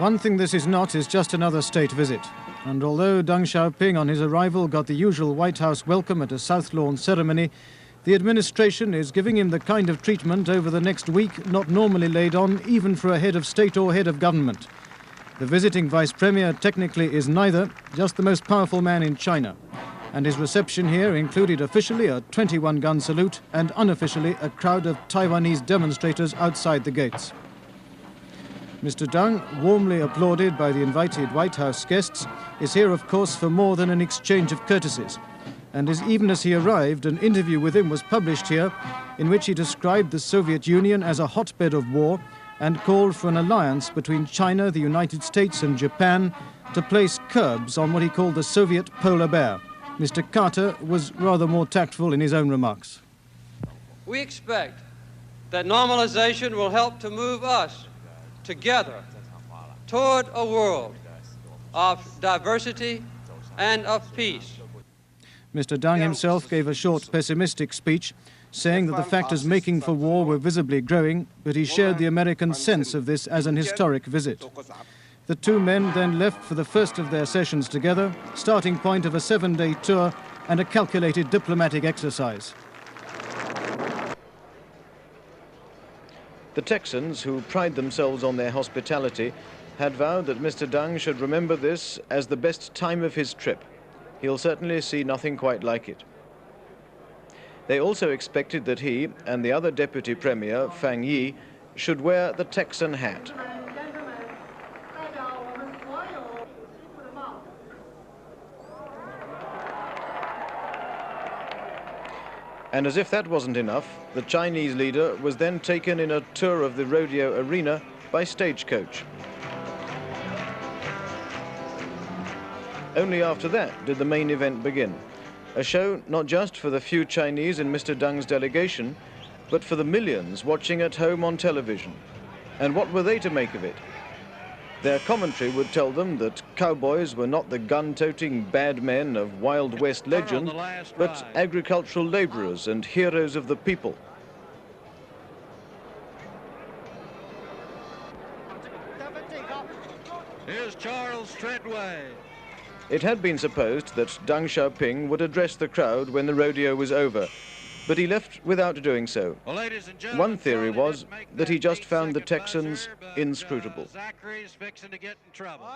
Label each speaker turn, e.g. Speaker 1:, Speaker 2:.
Speaker 1: One thing this is not is just another state visit. And although Deng Xiaoping on his arrival got the usual White House welcome at a South Lawn ceremony, the administration is giving him the kind of treatment over the next week not normally laid on even for a head of state or head of government. The visiting vice premier technically is neither, just the most powerful man in China. And his reception here included officially a 21-gun salute and unofficially a crowd of Taiwanese demonstrators outside the gates. Mr. Deng, warmly applauded by the invited White House guests, is here, of course, for more than an exchange of courtesies. And even as he arrived, an interview with him was published here in which he described the Soviet Union as a hotbed of war and called for an alliance between China, the United States and Japan to place curbs on what he called the Soviet polar bear. Mr. Carter was rather more tactful in his own remarks.
Speaker 2: We expect that normalization will help to move us together toward a world of diversity and of peace.
Speaker 1: Mr. Deng himself gave a short pessimistic speech, saying that the factors making for war were visibly growing, but he shared the American sense of this as an historic visit. The two men then left for the first of their sessions together, starting point of a 7-day tour and a calculated diplomatic exercise.
Speaker 3: The Texans, who pride themselves on their hospitality, had vowed that Mr. Deng should remember this as the best time of his trip. He'll certainly see nothing quite like it. They also expected that he and the other Deputy Premier, Fang Yi, should wear the Texan hat. And as if that wasn't enough, the Chinese leader was then taken in a tour of the rodeo arena by stagecoach. Only after that did the main event begin. A show not just for the few Chinese in Mr. Deng's delegation, but for the millions watching at home on television. And what were they to make of it? Their commentary would tell them that cowboys were not the gun-toting bad men of Wild West legend, but agricultural laborers and heroes of the people.
Speaker 4: Here's Charles Treadway.
Speaker 3: It had been supposed that Deng Xiaoping would address the crowd when the rodeo was over, but he left without doing so. One theory was that he just found the Texans inscrutable.
Speaker 4: Zachary's fixing to get in trouble.